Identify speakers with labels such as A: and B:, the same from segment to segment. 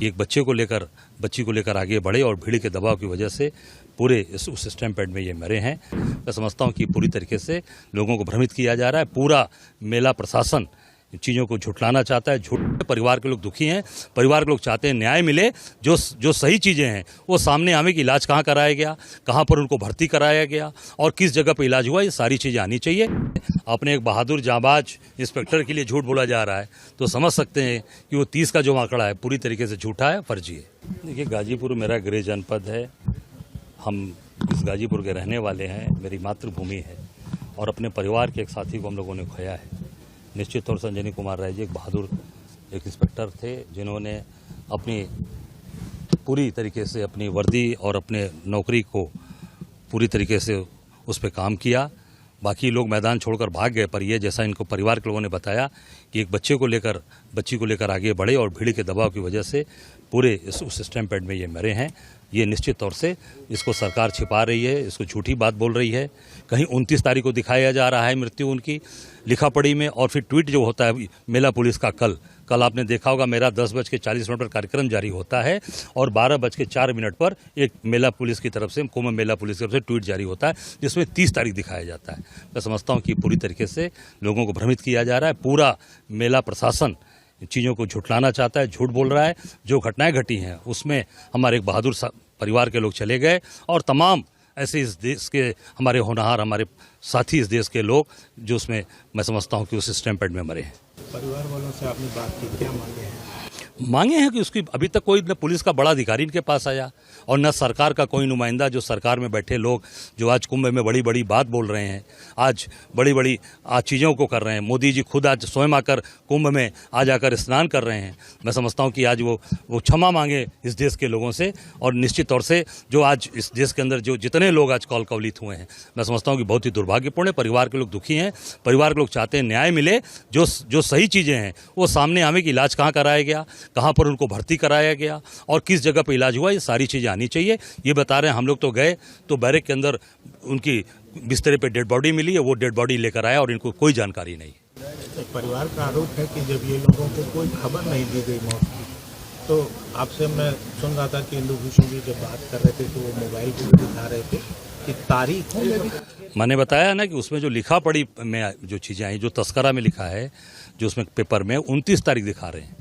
A: कि एक बच्ची को लेकर आगे बढ़े और भीड़ के दबाव की वजह से पूरे उस स्टैम्पेड में ये मरे हैं। मैं समझता हूँ कि पूरी तरीके से लोगों को भ्रमित किया जा रहा है। पूरा मेला प्रशासन चीज़ों को झुठलाना चाहता है। झूठ परिवार के लोग दुखी हैं। परिवार के लोग चाहते हैं न्याय मिले, जो सही चीज़ें हैं वो सामने आवे कि इलाज कहाँ कराया गया, कहाँ पर उनको भर्ती कराया गया और किस जगह पर इलाज हुआ, ये सारी चीज़ें आनी चाहिए। अपने एक बहादुर जांबाज इंस्पेक्टर के लिए झूठ बोला जा रहा है तो समझ सकते हैं कि वो 30 का जो आंकड़ा है पूरी तरीके से झूठा है, फर्जी है। देखिए, गाजीपुर मेरा गृह जनपद है। हम इस गाजीपुर के रहने वाले हैं, मेरी मातृभूमि है और अपने परिवार के एक साथी को हम लोगों ने खोया है। निश्चित तौर से अंजनी कुमार राय जी एक बहादुर एक इंस्पेक्टर थे, जिन्होंने अपनी पूरी तरीके से अपनी वर्दी और अपने नौकरी को पूरी तरीके से उस पर काम किया। बाकी लोग मैदान छोड़कर भाग गए, पर ये जैसा इनको परिवार के लोगों ने बताया कि एक बच्ची को लेकर आगे बढ़े और भीड़ के दबाव की वजह से पूरे उस स्टैम्पेड में ये मरे हैं। ये निश्चित तौर से इसको सरकार छिपा रही है, इसको झूठी बात बोल रही है। कहीं 29 तारीख को दिखाया जा रहा है मृत्यु उनकी लिखा पढ़ी में, और फिर ट्वीट जो होता है मेला पुलिस का कल आपने देखा होगा, मेरा 10:40 पर कार्यक्रम जारी होता है और 12:04 पर एक मेला पुलिस की तरफ से, कुंभ मेला पुलिस की तरफ से ट्वीट जारी होता है जिसमें 30 तारीख दिखाया जाता है। मैं समझता हूँ कि पूरी तरीके से लोगों को भ्रमित किया जा रहा है। पूरा मेला प्रशासन चीज़ों को झुठलाना चाहता है, झूठ बोल रहा है। जो घटनाएं घटी हैं उसमें हमारे एक बहादुर परिवार के लोग चले गए और तमाम ऐसे इस देश के हमारे होनहार, हमारे साथी इस देश के लोग जो उसमें मैं समझता हूँ कि उस स्टैम्पेड में मरे हैं।
B: परिवार वालों से आपने बात की, क्या
A: मांगे हैं कि उसकी अभी तक कोई न पुलिस का बड़ा अधिकारी इनके पास आया और न सरकार का कोई नुमाइंदा, जो सरकार में बैठे लोग जो आज कुंभ में बड़ी बड़ी बात बोल रहे हैं, आज बड़ी चीज़ों को कर रहे हैं। मोदी जी खुद आज स्वयं आकर कुंभ में आज आकर स्नान कर रहे हैं। मैं समझता हूं कि आज वो क्षमा मांगे इस देश के लोगों से, और निश्चित तौर से जो आज इस देश के अंदर जो जितने लोग आज कौलित हुए हैं, मैं समझता हूँ कि बहुत ही दुर्भाग्यपूर्ण है। परिवार के लोग दुखी हैं। परिवार के लोग चाहते हैं न्याय मिले, जो सही चीज़ें हैं वो सामने आवे कि इलाज कहाँ कराया गया, कहाँ पर उनको भर्ती कराया गया और किस जगह पर इलाज हुआ, ये सारी चीज़ें आनी चाहिए। ये बता रहे हैं, हम लोग तो गए तो बैरक के अंदर उनकी बिस्तरे पे डेड बॉडी मिली है, वो डेड बॉडी लेकर आया और इनको कोई जानकारी नहीं।
B: परिवार का आरोप है कि जब ये लोगों को कोई खबर नहीं दी गई मौत की, तो आपसे मैं सुन रहा था कि इंदुभूषण जी जब बात कर रहे थे तो वो मोबाइल पर दिखा रहे थे कि तारीख।
A: मैंने बताया ना कि उसमें जो लिखा पढ़ी में जो चीज़ें आई, जो तस्करा में लिखा है, जो उसमें पेपर में 29 तारीख दिखा रहे हैं।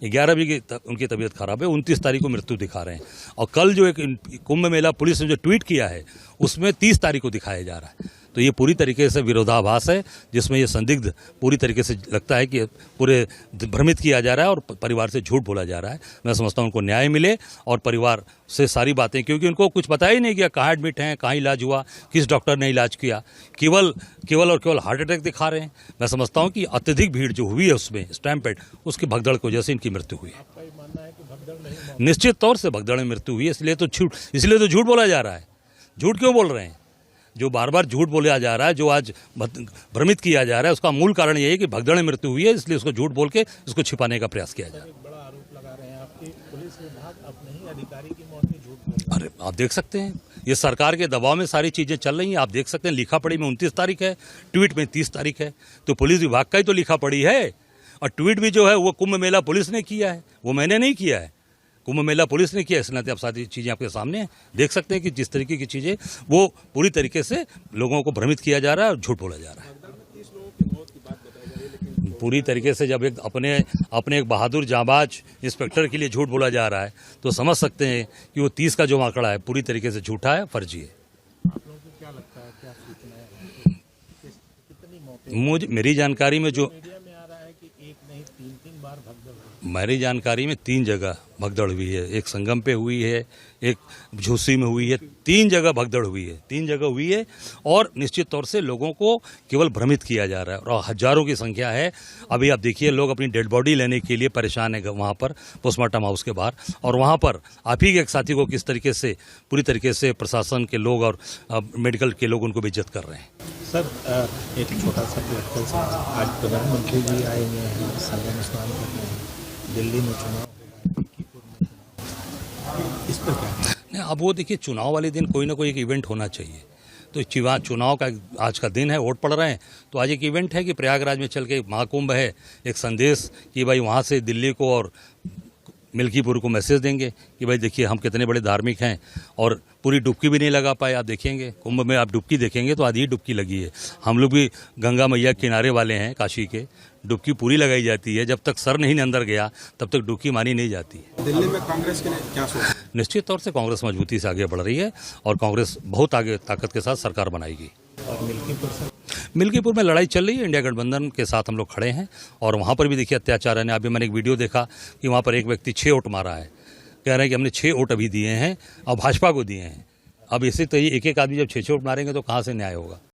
A: 11 भी उनकी तबीयत खराब है, 29 तारीख को मृत्यु दिखा रहे हैं। और कल जो एक कुंभ मेला पुलिस ने जो ट्वीट किया है उसमें 30 तारीख को दिखाया जा रहा है। तो ये पूरी तरीके से विरोधाभास है, जिसमें ये संदिग्ध पूरी तरीके से लगता है कि पूरे भ्रमित किया जा रहा है और परिवार से झूठ बोला जा रहा है। मैं समझता हूँ उनको न्याय मिले और परिवार से सारी बातें, क्योंकि उनको कुछ पता ही नहीं किया कहाँ एडमिट हैं, कहाँ इलाज हुआ, किस डॉक्टर ने इलाज किया, केवल हार्ट अटैक दिखा रहे हैं। मैं समझता हूँ कि अत्यधिक भीड़ जो हुई है उसमें स्टैम्पेड, उसकी भगदड़ की वजह से इनकी मृत्यु हुई है। निश्चित तौर से भगदड़ में मृत्यु हुई है, इसलिए तो झूठ बोला जा रहा है। झूठ क्यों बोल रहे हैं? जो बार बार झूठ बोला जा रहा है, जो आज भ्रमित किया जा रहा है, उसका मूल कारण यही है कि भगदड़ में मृत्यु हुई है, इसलिए उसको झूठ बोल के इसको छिपाने का प्रयास किया जा रहा है।
B: बड़ा आरोप लगा रहे हैं आपकी, पुलिस विभाग अपने ही अधिकारी की मौत की झूठ बोल रहा है।
A: अरे आप देख सकते हैं, ये सरकार के दबाव में सारी चीज़ें चल रही हैं। आप देख सकते हैं, लिखा पढ़ी में 29 तारीख है, ट्वीट में 30 तारीख है, तो पुलिस विभाग का ही तो लिखा पढ़ी है। और ट्वीट भी जो है वो कुंभ मेला पुलिस ने किया है, वो मैंने नहीं किया है, कुंभ मेला पुलिस ने किया। इस नाते आप सारी चीज़ें आपके सामने हैं, देख सकते हैं कि जिस तरीके की चीज़ें वो पूरी तरीके से लोगों को भ्रमित किया जा रहा है और झूठ बोला जा रहा है। पूरी तरीके से जब अपने एक बहादुर जांबाज इंस्पेक्टर के लिए झूठ बोला जा रहा है तो समझ सकते हैं कि वो 30 का जो आंकड़ा है पूरी तरीके से झूठा है, फर्जी है।
B: आप लोगों को क्या लगता है, क्या सूचना है, कितनी मौतें?
A: मेरी जानकारी में जो
B: मीडिया में आ रहा है कि एक नहीं 3 बार भगदड़ हुई।
A: मेरी जानकारी में 3 जगह भगदड़ हुई है। एक संगम पे हुई है, एक झूसी में हुई है, 3 जगह भगदड़ हुई है, 3 जगह हुई है। और निश्चित तौर से लोगों को केवल भ्रमित किया जा रहा है और हजारों की संख्या है। अभी आप देखिए, लोग अपनी डेड बॉडी लेने के लिए परेशान है वहाँ पर पोस्टमार्टम हाउस के बाहर, और वहाँ पर आप ही के एक साथी को किस तरीके से पूरी तरीके से प्रशासन के लोग और मेडिकल के लोग उनको बेइज्जत कर रहे हैं।
B: सर, एक छोटा सा प्रैक्टिकल से, आज प्रधानमंत्री जी आए हुए हैं, संगम स्नान करने हैं, दिल्ली में चुनाव, इस पर क्या नहीं?
A: अब वो देखिए, चुनाव वाले दिन कोई ना कोई एक इवेंट होना चाहिए। तो चुनाव का आज का दिन है, वोट पड़ रहे हैं, तो आज एक इवेंट है कि प्रयागराज में चल के महाकुंभ है, एक संदेश कि भाई वहाँ से दिल्ली को और मिल्कीपुर को मैसेज देंगे कि भाई देखिए हम कितने बड़े धार्मिक हैं, और पूरी डुबकी भी नहीं लगा पाए। आप देखेंगे कुंभ में, आप डुबकी देखेंगे तो आधी डुबकी लगी है। हम लोग भी गंगा मैया किनारे वाले हैं काशी के, डुबकी पूरी लगाई जाती है। जब तक सर नहीं अंदर गया तब तक डुबकी मानी नहीं जाती है।
C: दिल्ली में कांग्रेस के लिए क्या सोच?
A: निश्चित तौर से कांग्रेस मजबूती से आगे बढ़ रही है और कांग्रेस बहुत आगे ताकत के साथ सरकार बनाएगी।
B: और
A: मिल्कीपुर में लड़ाई चल रही है, इंडिया गठबंधन के साथ हम लोग खड़े हैं, और वहाँ पर भी देखिए अत्याचार है। अभी मैंने एक वीडियो देखा कि वहाँ पर एक व्यक्ति 6 वोट मारा है, कह रहे हैं कि हमने 6 वोट अभी दिए हैं और भाजपा को दिए हैं। अब इसी तो एक एक आदमी जब 6 वोट मारेंगे तो कहाँ से न्याय होगा।